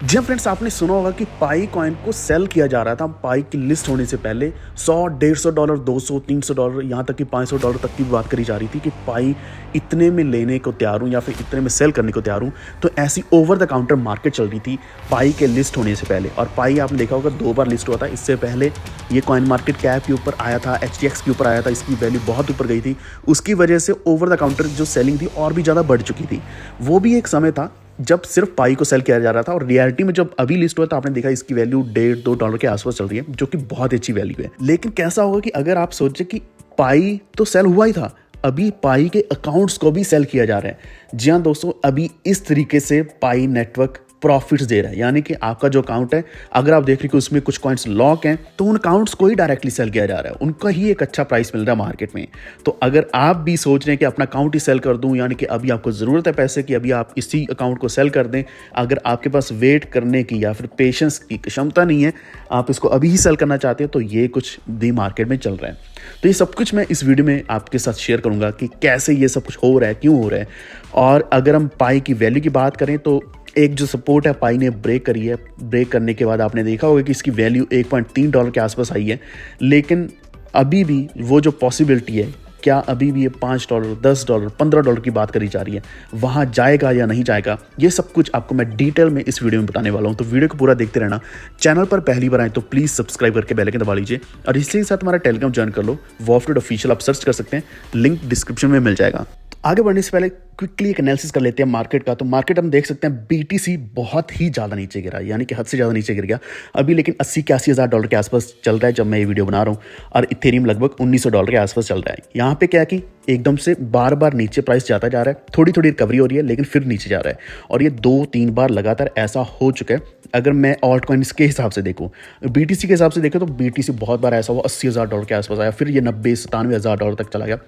जी हाँ फ्रेंड्स, आपने सुना होगा कि पाई कॉइन को सेल किया जा रहा था पाई की लिस्ट होने से पहले। 100, $150, 200, $300, यहाँ तक कि $500 तक की बात करी जा रही थी कि पाई इतने में लेने को तैयार हूँ या फिर इतने में सेल करने को तैयार हूँ। तो ऐसी ओवर द काउंटर मार्केट चल रही थी पाई के लिस्ट होने से पहले। और पाई आपने देखा होगा 2 बार लिस्ट हुआ था। इससे पहले ये कॉइन मार्केट कैप के ऊपर आया था, HTX के ऊपर आया था, इसकी वैल्यू बहुत ऊपर गई थी। उसकी वजह से ओवर द काउंटर जो सेलिंग थी और भी ज़्यादा बढ़ चुकी थी। वो भी एक समय था जब सिर्फ पाई को सेल किया जा रहा था, और रियलिटी में जब अभी लिस्ट हुआ तो आपने देखा इसकी वैल्यू $1.5-2 के आसपास चल रही है, जो कि बहुत अच्छी वैल्यू है। लेकिन कैसा होगा कि अगर आप सोचे कि पाई तो सेल हुआ ही था, अभी पाई के अकाउंट्स को भी सेल किया जा रहा है। जी हाँ दोस्तों, अभी इस तरीके से पाई नेटवर्क प्रॉफिट्स दे रहा है, यानी कि आपका जो अकाउंट है, अगर आप देख रहे हो कि उसमें कुछ कॉइन्स लॉक हैं, तो उन अकाउंट्स को ही डायरेक्टली सेल किया जा रहा है, उनका ही एक अच्छा प्राइस मिल रहा है मार्केट में। तो अगर आप भी सोच रहे हैं कि अपना अकाउंट ही सेल कर दूं, यानी कि अभी आपको ज़रूरत है पैसे की, अभी आप इसी अकाउंट को सेल कर दें, अगर आपके पास वेट करने की या फिर पेशेंस की क्षमता नहीं है, आप इसको अभी ही सेल करना चाहते हैं, तो ये कुछ भी मार्केट में चल रहा है। तो ये सब कुछ मैं इस वीडियो में आपके साथ शेयर करूंगा कि कैसे ये सब कुछ हो रहा है, क्यों हो रहा है। और अगर हम पाई की वैल्यू की बात करें तो एक जो सपोर्ट है पाई ने ब्रेक करी है। ब्रेक करने के बाद आपने देखा होगा कि इसकी वैल्यू $1.3 के आसपास आई है। लेकिन अभी भी वो जो पॉसिबिलिटी है, क्या अभी भी ये $5, $10, $15 की बात करी जा रही है, वहाँ जाएगा या नहीं जाएगा, ये सब कुछ आपको मैं डिटेल में इस वीडियो में बताने वाला हूँ। तो वीडियो को पूरा देखते रहना। चैनल पर पहली बार आए तो प्लीज़ सब्सक्राइब करके बेल आइकन दबा लीजिए, और इसी के साथ हमारा टेलीग्राम ज्वाइन कर लो। वॉफ्टेड ऑफिशियल आप सर्च कर सकते हैं, लिंक डिस्क्रिप्शन में मिल जाएगा। आगे बढ़ने से पहले क्विकली एक एनालिसिस कर लेते हैं मार्केट का। तो मार्केट हम देख सकते हैं BTC बहुत ही ज़्यादा नीचे गिरा, यानी कि हद से ज़्यादा नीचे गिर गया अभी। लेकिन 80-81 हज़ार डॉलर के आसपास चल रहा है जब मैं ये वीडियो बना रहा हूँ, और इथेरियम लगभग $1900 के आसपास चल रहा है। यहाँ पे क्या कि एकदम से बार बार नीचे प्राइस जाता जा रहा है, थोड़ी थोड़ी रिकवरी हो रही है, लेकिन फिर नीचे जा रहा है, और ये 2-3 बार लगातार ऐसा हो चुका है। अगर मैं ऑल्ट कॉइन्स के हिसाब से देखूँ, BTC के हिसाब से देखो, तो BTC बहुत बार ऐसा हुआ $80,000 के आसपास आया, फिर ये $90-97 तक चला गया।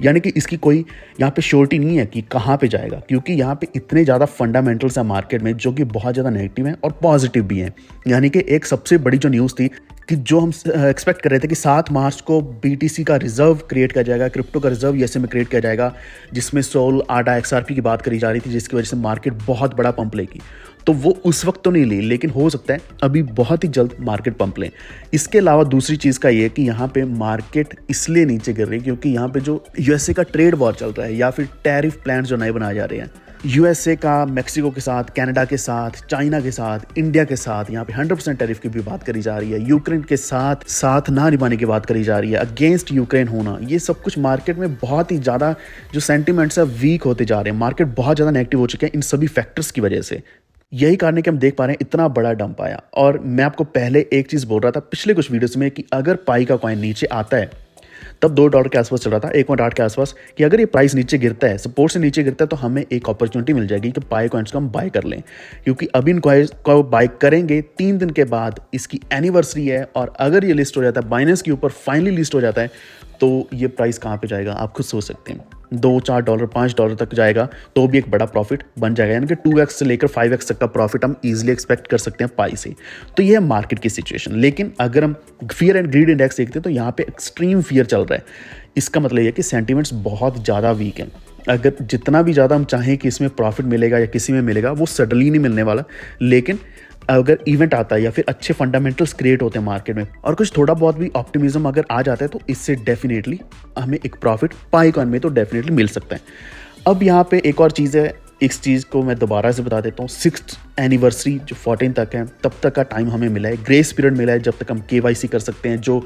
यानी कि इसकी कोई यहाँ पे श्योरिटी नहीं है कि कहाँ पे जाएगा, क्योंकि यहाँ पे इतने ज़्यादा फंडामेंटल्स हैं मार्केट में जो कि बहुत ज़्यादा नेगेटिव हैं और पॉजिटिव भी हैं। यानी कि एक सबसे बड़ी जो न्यूज़ थी कि जो हम एक्सपेक्ट कर रहे थे कि 7 मार्च को BTC का रिजर्व क्रिएट किया जाएगा, क्रिप्टो का रिजर्व यूएसए में क्रिएट किया जाएगा, जिसमें सोल आडा XRP की बात करी जा रही थी, जिसकी वजह से मार्केट बहुत बड़ा पंप लेगी। तो वो उस वक्त तो नहीं ली, लेकिन हो सकता है अभी बहुत ही जल्द मार्केट पंप लें। इसके अलावा दूसरी चीज़ का ये है कि यहाँ पे मार्केट इसलिए नीचे गिर रही है क्योंकि यहाँ पे जो यूएसए का ट्रेड वॉर चल रहा है, या फिर टैरिफ प्लान जो नए बनाए जा रहे हैं यूएसए का, मैक्सिको के साथ, कनाडा के साथ, चाइना के साथ, इंडिया के साथ, यहाँ पे 100% टैरिफ की भी बात करी जा रही है। यूक्रेन के साथ साथ ना निभाने की बात करी जा रही है, अगेंस्ट यूक्रेन होना, ये सब कुछ मार्केट में बहुत ही ज़्यादा जो सेंटिमेंट्स है वीक होते जा रहे हैं। मार्केट बहुत ज़्यादा नेगेटिव हो चुके हैं इन सभी फैक्टर्स की वजह से। यही कारण है कि हम देख पा रहे हैं इतना बड़ा डंप आया। और मैं आपको पहले एक चीज़ बोल रहा था पिछले कुछ वीडियोस में कि अगर पाई का कॉइन नीचे आता है, तब $2 के आसपास चल रहा था, 1.8 के आसपास, कि अगर ये प्राइस नीचे गिरता है, सपोर्ट से नीचे गिरता है, तो हमें एक अपॉर्चुनिटी मिल जाएगी कि पाई कॉइन्स को हम बाय कर लें। क्योंकि अभी इन कॉइन्स को बाय करेंगे, 3 दिन के बाद इसकी एनिवर्सरी है, और अगर ये लिस्ट हो जाता है बाइनेंस के ऊपर, फाइनली लिस्ट हो जाता है, तो ये प्राइस कहाँ पे जाएगा आप खुद सोच सकते हैं। $2-4 $5 तक जाएगा, तो भी एक बड़ा प्रॉफिट बन जाएगा। यानी कि 2x से लेकर 5x तक का प्रॉफिट हम इजीली एक्सपेक्ट कर सकते हैं पाई से। तो ये है मार्केट की सिचुएशन। लेकिन अगर हम फियर एंड ग्रीड इंडेक्स देखते हैं, तो यहाँ पे एक्सट्रीम फियर चल रहा है। इसका मतलब ये है कि सेंटिमेंट्स बहुत ज़्यादा वीक हैं। अगर जितना भी ज़्यादा हम चाहें कि इसमें प्रॉफिट मिलेगा या किसी में मिलेगा, वो सडनली नहीं मिलने वाला। लेकिन अगर इवेंट आता है या फिर अच्छे फंडामेंटल्स क्रिएट होते हैं मार्केट में, और कुछ थोड़ा बहुत भी ऑप्टिमिज्म अगर आ जाता है, तो इससे डेफिनेटली हमें एक प्रॉफिट पाई कॉइन में तो डेफिनेटली मिल सकता है। अब यहाँ पे एक और चीज़ है, इस चीज़ को मैं दोबारा से बता देता हूँ। 6th एनिवर्सरी जो 14 तक है, तब तक का टाइम हमें मिला है, ग्रेस पीरियड मिला है, जब तक हम KYC कर सकते हैं। जो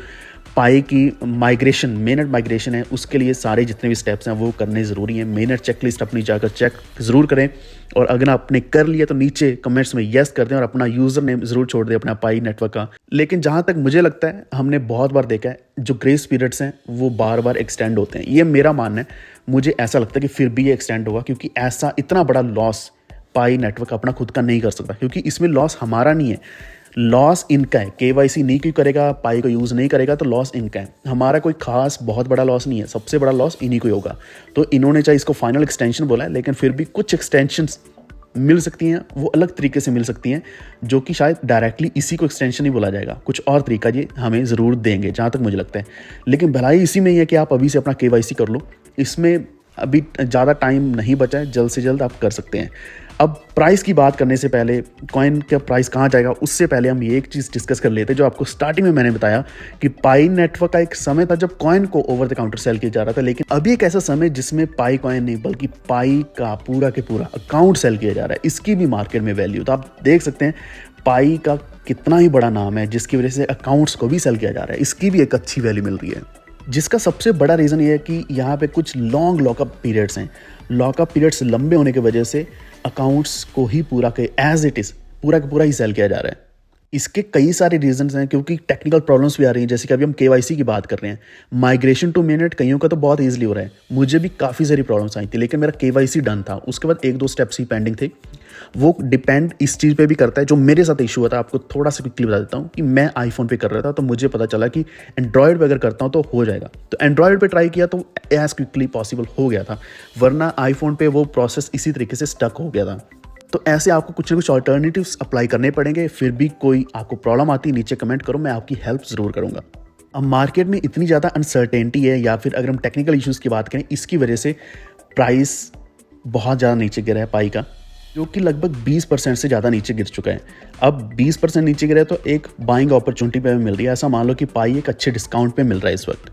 पाई की माइग्रेशन, मेनट माइग्रेशन है, उसके लिए सारे जितने भी स्टेप्स हैं वो करने ज़रूरी हैं। मेनट चेकलिस्ट अपनी जाकर चेक ज़रूर करें, और अगर आपने कर लिया तो नीचे कमेंट्स में येस कर दें, और अपना यूज़र नेम ज़रूर छोड़ दें अपना पाई नेटवर्क का। लेकिन जहाँ तक मुझे लगता है, हमने बहुत बार देखा है जो ग्रेस पीरियड्स हैं वो बार बार एक्सटेंड होते हैं। ये मेरा मानना है, मुझे ऐसा लगता है कि फिर भी ये एक्सटेंड होगा, क्योंकि ऐसा इतना बड़ा लॉस पाई नेटवर्क अपना खुद का नहीं कर सकता, क्योंकि इसमें लॉस हमारा नहीं है, लॉस इनका है। KYC नहीं क्यों करेगा, पाई को यूज़ नहीं करेगा, तो लॉस इनका है, हमारा कोई खास बहुत बड़ा लॉस नहीं है। सबसे बड़ा लॉस इन्हीं को ही होगा। तो इन्होंने चाहे इसको फाइनल एक्सटेंशन बोला है, लेकिन फिर भी कुछ एक्सटेंशंस मिल सकती हैं, वो अलग तरीके से मिल सकती हैं, जो कि शायद डायरेक्टली इसी को एक्सटेंशन ही बोला जाएगा। कुछ और तरीका ये हमें ज़रूर देंगे, जहाँ तक मुझे लगता है। लेकिन भलाई इसी में ही है कि आप अभी से अपना KYC कर लो। इसमें अभी ज़्यादा टाइम नहीं बचा है, जल्द से जल्द आप कर सकते हैं। अब प्राइस की बात करने से पहले, कॉइन का प्राइस कहाँ जाएगा उससे पहले हम ये एक चीज़ डिस्कस कर लेते हैं जो आपको स्टार्टिंग में मैंने बताया कि पाई नेटवर्क का एक समय था जब कॉइन को ओवर द काउंटर सेल किया जा रहा था, लेकिन अभी एक ऐसा समय जिसमें पाई कॉइन नहीं बल्कि पाई का पूरा के पूरा अकाउंट सेल किया जा रहा है। इसकी भी मार्केट में वैल्यू, तो आप देख सकते हैं पाई का कितना ही बड़ा नाम है जिसकी वजह से अकाउंट्स को भी सेल किया जा रहा है, इसकी भी एक अच्छी वैल्यू मिल रही है। जिसका सबसे बड़ा रीज़न ये है कि यहाँ पे कुछ लॉन्ग लॉकअप पीरियड्स हैं। लॉकअप पीरियड्स लंबे होने की वजह से अकाउंट्स को ही पूरा के एज इट इज़ पूरा का पूरा ही सेल किया जा रहा है। इसके कई सारे रीजंस हैं क्योंकि टेक्निकल प्रॉब्लम्स भी आ रही हैं, जैसे कि अभी हम केवाईसी की बात कर रहे हैं। माइग्रेशन टू मेननेट कईयों का तो बहुत ईजिली हो रहा है, मुझे भी काफ़ी सारी प्रॉब्लम्स आई थी, लेकिन मेरा केवाईसी डन था। उसके बाद 1-2 स्टेप्स ही पेंडिंग थे। वो डिपेंड इस चीज़ पे भी करता है जो मेरे साथ इशू हुआ था। आपको थोड़ा सा क्विकली बता देता हूँ कि मैं आईफोन पे कर रहा था, तो मुझे पता चला कि एंड्रॉयड पे अगर करता हूँ तो हो जाएगा। तो एंड्रॉयड पे ट्राई किया तो एज क्विकली पॉसिबल हो गया था, वरना आईफोन पे वो प्रोसेस इसी तरीके से स्टक हो गया था। तो ऐसे आपको कुछ ना कुछ ऑल्टरनेटिव्स अप्लाई करने पड़ेंगे। फिर भी कोई आपको प्रॉब्लम आती है नीचे कमेंट करो, मैं आपकी हेल्प ज़रूर करूँगा। अब मार्केट में इतनी ज़्यादा अनसर्टेनिटी है, या फिर अगर हम टेक्निकल इश्यूज़ की बात करें, इसकी वजह से प्राइस बहुत ज़्यादा नीचे गिरा है पाई का, जो कि लगभग 20% से ज़्यादा नीचे गिर चुका है। अब 20% नीचे गिरा है तो एक बाइंग अपॉर्चुनिटी पे मिल रही है। ऐसा मान लो कि पाई एक अच्छे डिस्काउंट पे मिल रहा है इस वक्त।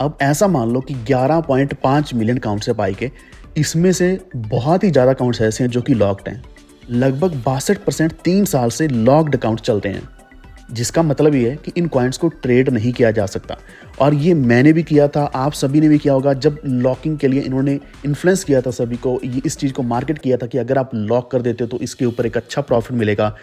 अब ऐसा मान लो कि 11.5 मिलियन काउंट्स है पाई के, इसमें से बहुत ही ज़्यादा काउंट्स ऐसे हैं जो कि लॉक्ड हैं। लगभग 62% 3 साल से लॉक्ड अकाउंट चलते हैं, जिसका मतलब ये है कि इन कॉइन्स को ट्रेड नहीं किया जा सकता। और ये मैंने भी किया था, आप सभी ने भी किया होगा। जब लॉकिंग के लिए इन्होंने इन्फ्लुएंस किया था सभी को, ये इस चीज़ को मार्केट किया था कि अगर आप लॉक कर देते हो तो इसके ऊपर एक अच्छा प्रॉफिट मिलेगा।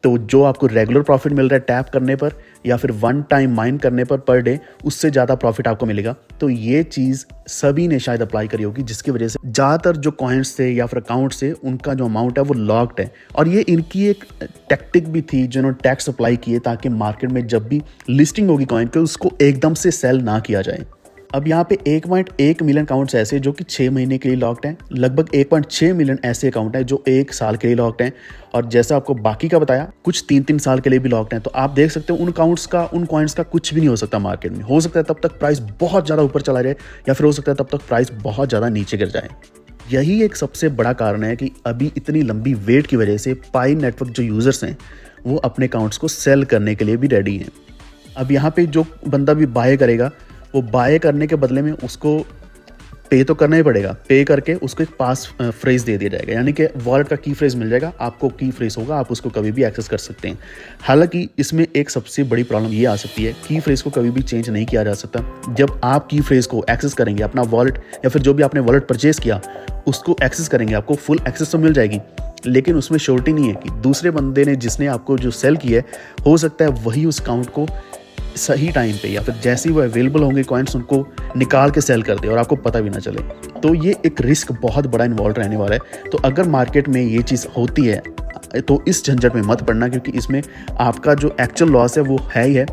तो जो आपको रेगुलर प्रॉफिट मिल रहा है टैप करने पर या फिर वन टाइम माइन करने पर डे, उससे ज़्यादा प्रॉफिट आपको मिलेगा। तो ये चीज़ सभी ने शायद अप्लाई करी होगी, जिसकी वजह से ज़्यादातर जो कॉइन्स थे या फिर अकाउंट्स थे उनका जो अमाउंट है वो लॉक्ड है। और ये इनकी एक टैक्टिक भी थी जिन्होंने टैक्स अप्लाई किए ताकि मार्केट में जब भी लिस्टिंग होगी कॉइन की उसको एकदम से सेल ना किया जाए। अब यहाँ पे 1.1 मिलियन अकाउंट्स ऐसे जो कि 6 महीने के लिए लॉक्ड हैं। लगभग 1.6 मिलियन ऐसे अकाउंट हैं जो 1 साल के लिए लॉक्ड हैं, और जैसा आपको बाकी का बताया कुछ 3-3 साल के लिए भी लॉक्ड हैं। तो आप देख सकते हो उन अकाउंट्स का, उन कॉइन्स का कुछ भी नहीं हो सकता मार्केट में। हो सकता है तब तक प्राइस बहुत ज़्यादा ऊपर चला जाए, या फिर हो सकता है तब तक प्राइस बहुत ज़्यादा नीचे गिर जाए। यही एक सबसे बड़ा कारण है कि अभी इतनी लंबी वेट की वजह से पाई नेटवर्क जो यूज़र्स हैं वो अपने अकाउंट्स को सेल करने के लिए भी रेडी हैं। अब यहाँ पे जो बंदा भी बाय करेगा, वो बाय करने के बदले में उसको पे तो करना ही पड़ेगा। पे करके उसको एक पास फ्रेज दे दिया जाएगा, यानी कि वॉलेट का की फ्रेज मिल जाएगा आपको। की फ्रेज होगा, आप उसको कभी भी एक्सेस कर सकते हैं। हालांकि इसमें एक सबसे बड़ी प्रॉब्लम ये आ सकती है, की फ्रेज को कभी भी चेंज नहीं किया जा सकता। जब आप की फ्रेज को एक्सेस करेंगे, अपना वॉलेट या फिर जो भी आपने वॉलेट परचेज किया उसको एक्सेस करेंगे, आपको फुल एक्सेस तो मिल जाएगी, लेकिन उसमें श्योरिटी नहीं है कि दूसरे बंदे ने जिसने आपको जो सेल किया है, हो सकता है वही उस अकाउंट को सही टाइम पे या फिर जैसे ही वो अवेलेबल होंगे कॉइन्स उनको निकाल के सेल कर दे और आपको पता भी ना चले। तो ये एक रिस्क बहुत बड़ा इन्वॉल्व रहने वाला है। तो अगर मार्केट में ये चीज़ होती है तो इस झंझट में मत पड़ना, क्योंकि इसमें आपका जो एक्चुअल लॉस है वो है ही है।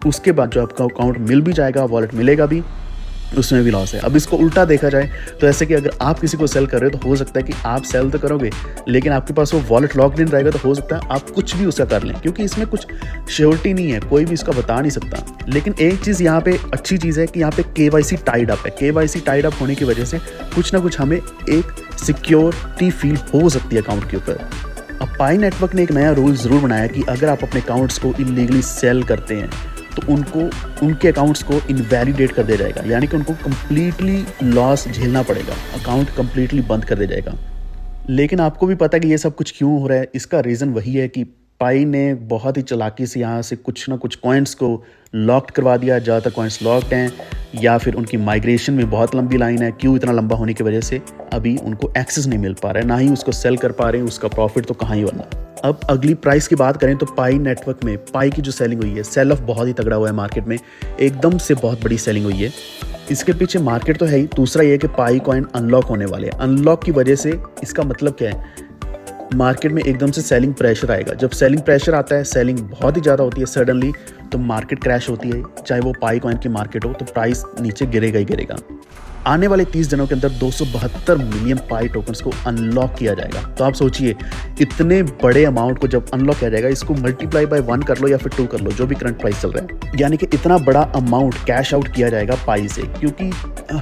उसके बाद जो आपका अकाउंट मिल भी जाएगा, वॉलेट मिलेगा भी, उसमें भी लॉस है। अब इसको उल्टा देखा जाए तो ऐसे कि अगर आप किसी को सेल कर रहे हो तो हो सकता है कि आप सेल तो करोगे लेकिन आपके पास वो वॉलेट लॉक्ड इन रहेगा, तो हो सकता है आप कुछ भी उसका कर लें, क्योंकि इसमें कुछ श्योरिटी नहीं है, कोई भी इसका बता नहीं सकता। लेकिन एक चीज़ यहाँ पे अच्छी चीज़ है कि यहाँ पे केवाईसी टाइड अप है। केवाईसी टाइड अप होने की वजह से कुछ ना कुछ हमें एक सिक्योरिटी फील हो सकती है अकाउंट के ऊपर। अब पाई नेटवर्क ने एक नया रूल ज़रूर बनाया कि अगर आप अपने अकाउंट्स को इलीगली सेल करते हैं तो उनको उनके अकाउंट्स को इनवैलिडेट कर दिया जाएगा, यानी कि उनको कम्प्लीटली लॉस झेलना पड़ेगा, अकाउंट कम्प्लीटली बंद कर दिया जाएगा। लेकिन आपको भी पता है कि ये सब कुछ क्यों हो रहा है। इसका रीज़न वही है कि पाई ने बहुत ही चालाकी से यहाँ से कुछ ना कुछ कॉइन्स को लॉक्ड करवा दिया। ज़्यादातर कॉइन्स लॉक्ड हैं या फिर उनकी माइग्रेशन में बहुत लंबी लाइन है। क्यों इतना लंबा होने की वजह से अभी उनको एक्सेस नहीं मिल पा रहा है, ना ही उसको सेल कर पा रहे हैं, उसका प्रॉफिट तो कहाँ ही बनना। अब अगली प्राइस की बात करें तो पाई नेटवर्क में पाई की जो सेलिंग हुई है, सेल ऑफ बहुत ही तगड़ा हुआ है मार्केट में, एकदम से बहुत बड़ी सेलिंग हुई है। इसके पीछे मार्केट तो है ही, दूसरा ये है कि पाई कॉइन अनलॉक होने वाले हैं। अनलॉक की वजह से इसका मतलब क्या है, मार्केट में एकदम से सेलिंग प्रेशर आएगा। जब सेलिंग प्रेशर आता है, सेलिंग बहुत ही ज़्यादा होती है सडनली, तो मार्केट क्रैश होती है, चाहे वो पाई कॉइन की मार्केट हो, तो प्राइस नीचे गिरेगा ही गिरेगा। आने वाले 30 दिनों के अंदर 272 मिलियन पाई टोकन्स को अनलॉक किया जाएगा। तो आप सोचिए, इतने बड़े अमाउंट को जब अनलॉक किया जाएगा, इसको मल्टीप्लाई बाय 1 कर लो या फिर 2 कर लो, जो भी करंट प्राइस चल रहा है, यानी कि इतना बड़ा अमाउंट कैश आउट किया जाएगा पाई से, क्योंकि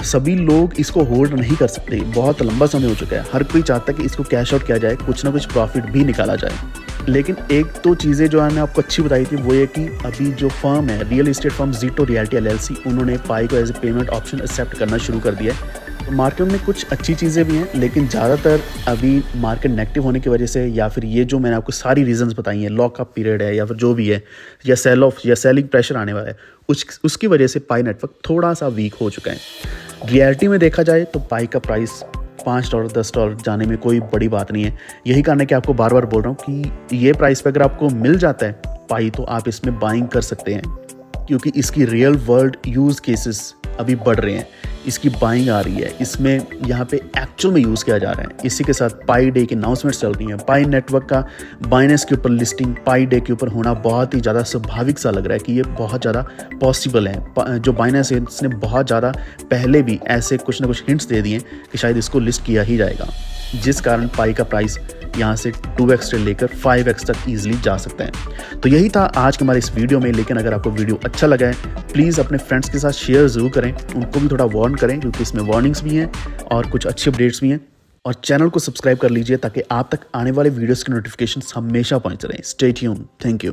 सभी लोग इसको होल्ड नहीं कर सकते। बहुत लंबा समय हो चुका है, हर कोई चाहता है कि इसको कैश आउट किया जाए, कुछ ना कुछ प्रॉफिट भी निकाला जाए। लेकिन एक तो चीज़ें जो मैंने आपको अच्छी बताई थी, वो ये कि अभी जो फर्म है, real estate firm Zito realty LLC, उन्होंने पाई को as a payment option accept करना शुरू कर दिया है। तो मार्केट में कुछ अच्छी चीज़ें भी हैं, लेकिन ज़्यादातर अभी मार्केट नेगेटिव होने की वजह से, या फिर ये जो मैंने आपको सारी रीजंस बताई हैं, लॉकअप पीरियड है या फिर जो भी है, या सेल ऑफ या सेलिंग प्रेशर आने वाला है, उसकी वजह से पाई नेटवर्क थोड़ा सा वीक हो चुका है। रियलिटी में देखा जाए तो पाई का प्राइस $5 $10 जाने में कोई बड़ी बात नहीं है। यही कारण है कि आपको बार बार बोल रहा हूँ कि ये प्राइस पे अगर आपको मिल जाता है पाई, तो आप इसमें बाइंग कर सकते हैं, क्योंकि इसकी रियल वर्ल्ड यूज़ केसेस अभी बढ़ रहे हैं, इसकी बाइंग आ रही है, इसमें यहाँ पे एक्चुअल में यूज़ किया जा रहा है। इसी के साथ पाई डे की अनाउंसमेंट्स चल रही हैं। पाई नेटवर्क का बाइनेंस के ऊपर लिस्टिंग पाई डे के ऊपर होना बहुत ही ज़्यादा स्वाभाविक सा लग रहा है कि ये बहुत ज़्यादा पॉसिबल है। जो बाइनेंस है, इसने बहुत ज़्यादा पहले भी ऐसे कुछ ना कुछ हिंट्स दे दिए कि शायद इसको लिस्ट किया ही जाएगा, जिस कारण पाई का प्राइस यहाँ से 2x से लेकर 5x तक ईजिली जा सकता है। तो यही था आज के हमारे इस वीडियो में। लेकिन अगर आपको वीडियो अच्छा लगा है, प्लीज़ अपने फ्रेंड्स के साथ शेयर ज़रूर करें, उनको भी थोड़ा वार्न करें, क्योंकि इसमें वार्निंग्स भी हैं और कुछ अच्छे अपडेट्स भी हैं। और चैनल को सब्सक्राइब कर लीजिए ताकि आप तक आने वाले वीडियोज़ के नोटिफिकेशन हमेशा पहुँच रहें। Stay tuned. Thank you.